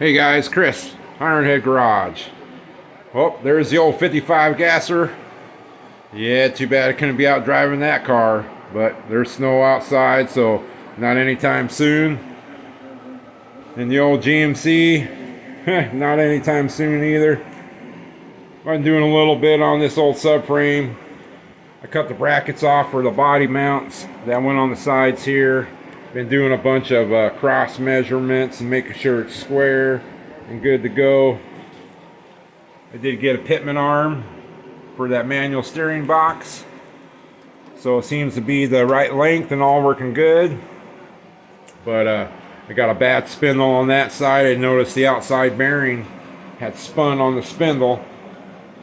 Hey guys, Chris, Ironhead Garage. Oh, there's the old 55 gasser. Yeah, too bad I couldn't be out driving that car, but there's snow outside, so not anytime soon. And the old GMC, not anytime soon either. I'm doing a little bit on this old subframe. I cut the brackets off for the body mounts that went on the sides here. Been doing a bunch of cross measurements and making sure it's square and good to go. I did get a pitman arm for that manual steering box, so it seems to be the right length and all working good. But I got a bad spindle on that side. I noticed the outside bearing had spun on the spindle,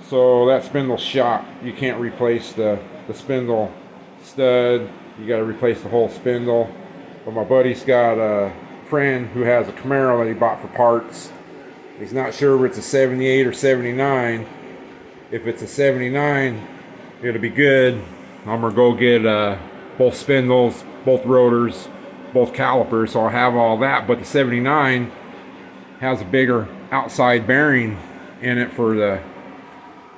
so that spindle's shot. You can't replace the spindle stud. You got to replace the whole spindle. But my buddy's got a friend who has a Camaro that he bought for parts. He's not sure if it's a 78 or 79. If it's a 79, it'll be good. I'm gonna go get both spindles, both rotors, both calipers, so I'll have all that. But the 79 has a bigger outside bearing in it for the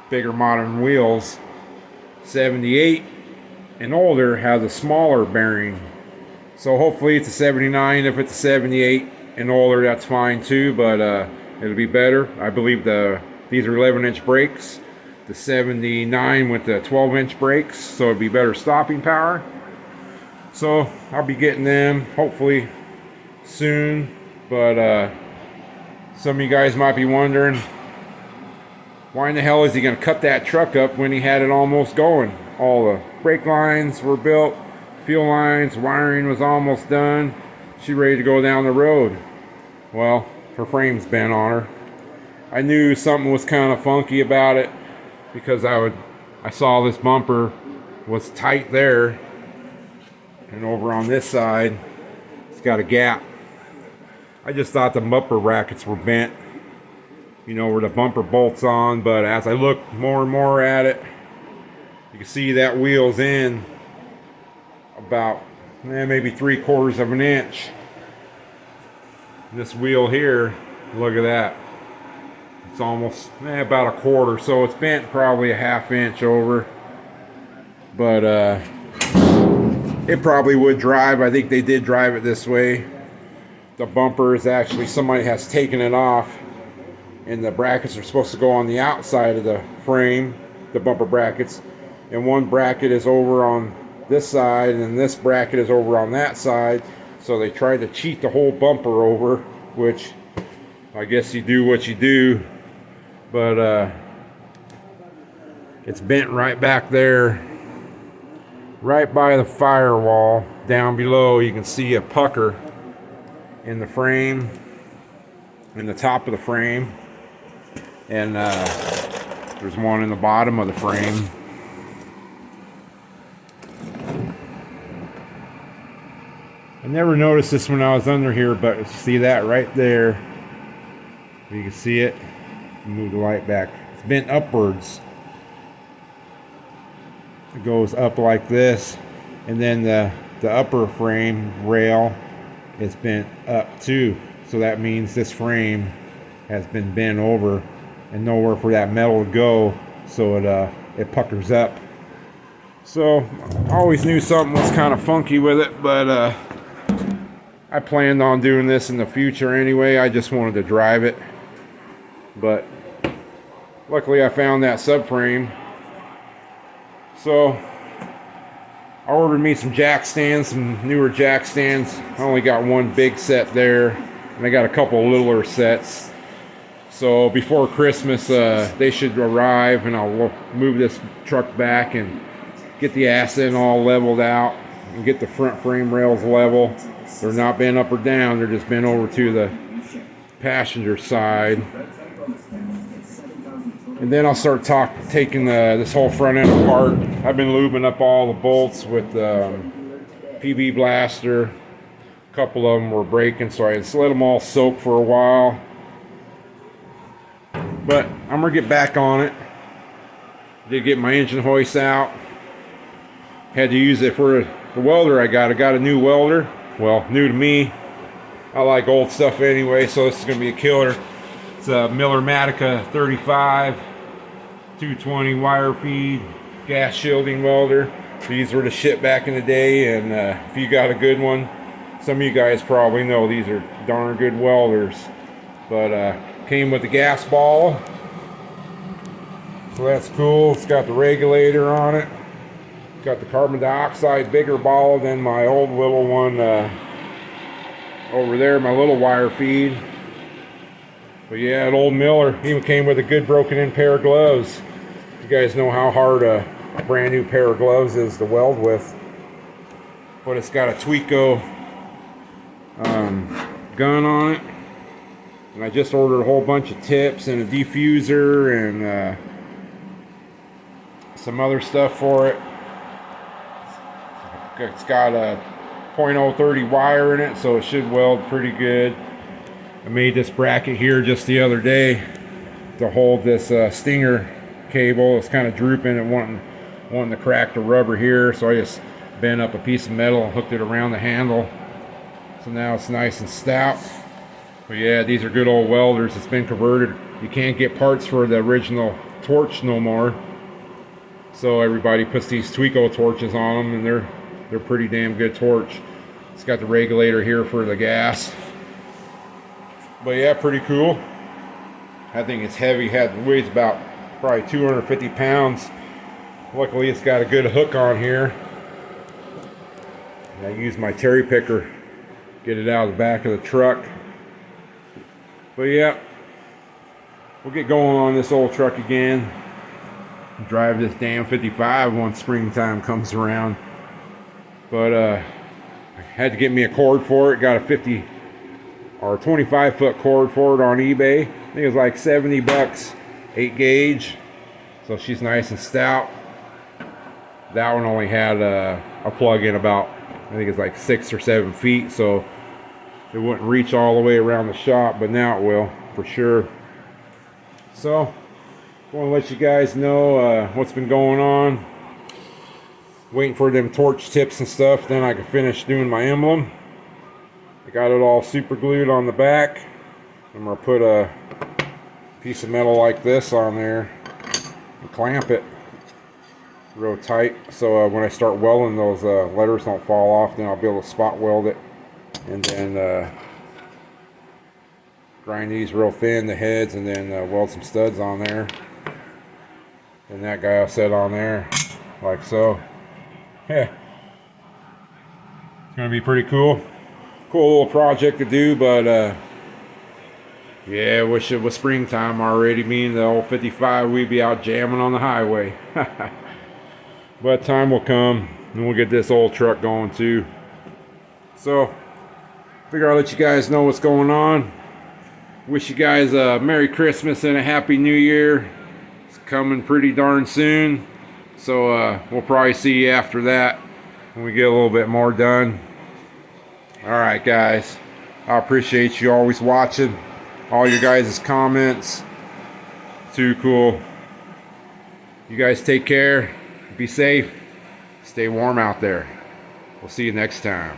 bigger modern wheels. 78 and older has a smaller bearing. So hopefully it's a 79. If it's a 78 and older, that's fine too, but it'll be better. I believe these are 11-inch brakes. The 79 with the 12-inch brakes, so it'd be better stopping power. So I'll be getting them hopefully soon. But some of you guys might be wondering, why in the hell is he going to cut that truck up when he had it almost going? All the brake lines were built, fuel lines, wiring was almost done. She ready to go down the road. Well, her frame's bent on her. I knew something was kind of funky about it because I saw this bumper was tight there, and over on this side it's got a gap. I just thought the bumper brackets were bent, you know, where the bumper bolts on, but as I look more and more at it, you can see that wheel's in about maybe 3/4 of an inch. This wheel here, look at that, it's almost about 1/4, so it's bent probably a 1/2 inch over. But it probably would drive. I think they did drive it this way. The bumper is actually, somebody has taken it off, and the brackets are supposed to go on the outside of the frame, the bumper brackets, and one bracket is over on this side and then this bracket is over on that side. So they tried to cheat the whole bumper over, which I guess you do what you do. But it's bent right back there, right by the firewall. Down below you can see a pucker in the frame, in the top of the frame, and there's one in the bottom of the frame. I never noticed this when I was under here, but see that right there? You can see it. Move the light back. It's bent upwards. It goes up like this, and then the upper frame rail is bent up too. So that means this frame has been bent over and nowhere for that metal to go. So it puckers up. So I always knew something was kind of funky with it, but I planned on doing this in the future anyway. I just wanted to drive it. But luckily I found that subframe. So I ordered me some jack stands, some newer jack stands. I only got one big set there, and I got a couple of littler sets. So before Christmas they should arrive, and I'll move this truck back and get the ass end all leveled out and get the front frame rails level. They're not bent up or down, they're just bent over to the passenger side. And then I'll start taking this whole front end apart. I've been lubing up all the bolts with PB Blaster. A couple of them were breaking, so I just let them all soak for a while. But I'm gonna get back on it. Did get my engine hoist out. Had to use it for the welder I got. I got a new welder. Well, new to me. I like old stuff anyway, so this is gonna be a killer. It's a MILLERMATIC 35 220 wire feed gas shielding welder. These were the shit back in the day, and if you got a good one, some of you guys probably know these are darn good welders. But came with the gas ball, so that's cool. It's got the regulator on it. Got the carbon dioxide bigger ball than my old little one over there, my little wire feed. But yeah, an old Miller even came with a good broken in pair of gloves. You guys know how hard a brand new pair of gloves is to weld with. But it's got a Tweco gun on it. And I just ordered a whole bunch of tips and a diffuser and some other stuff for it. It's got a .030 wire in it, so it should weld pretty good. I made this bracket here just the other day to hold this stinger cable. It's kind of drooping and wanting to crack the rubber here, so I just bent up a piece of metal and hooked it around the handle. So now it's nice and stout. But yeah, these are good old welders. It's been converted. You can't get parts for the original torch no more, so everybody puts these Tweco torches on them, and they're pretty damn good torch. It's got the regulator here for the gas. But yeah, pretty cool. I think it's heavy. Weighs about probably 250 pounds. Luckily it's got a good hook on here. And I use my cherry picker, get it out of the back of the truck. But yeah, we'll get going on this old truck again. Drive this damn 55 once springtime comes around. But I had to get me a cord for it. Got a 50 or 25 foot cord for it on eBay. I think it was like 70 bucks, 8 gauge. So she's nice and stout. That one only had a plug in about, I think it's like 6 or 7 feet, so it wouldn't reach all the way around the shop, but now it will for sure. So I want to let you guys know what's been going on. Waiting for them torch tips and stuff, then I can finish doing my emblem. I got it all super glued on the back. I'm gonna put a piece of metal like this on there and clamp it real tight, so when I start welding, those letters don't fall off. Then I'll be able to spot weld it, and then grind these real thin, the heads, and then weld some studs on there. And that guy I set on there like so. Yeah, it's gonna be pretty cool little project to do. But yeah, wish it was springtime already. Me and the old 55, we'd be out jamming on the highway. But time will come and we'll get this old truck going too. So figure I'll let you guys know what's going on. Wish you guys a Merry Christmas and a Happy New Year. It's coming pretty darn soon, so we'll probably see you after that when we get a little bit more done. Alright guys, I appreciate you always watching, all your guys' comments. Too cool. You guys take care, be safe, stay warm out there. We'll see you next time.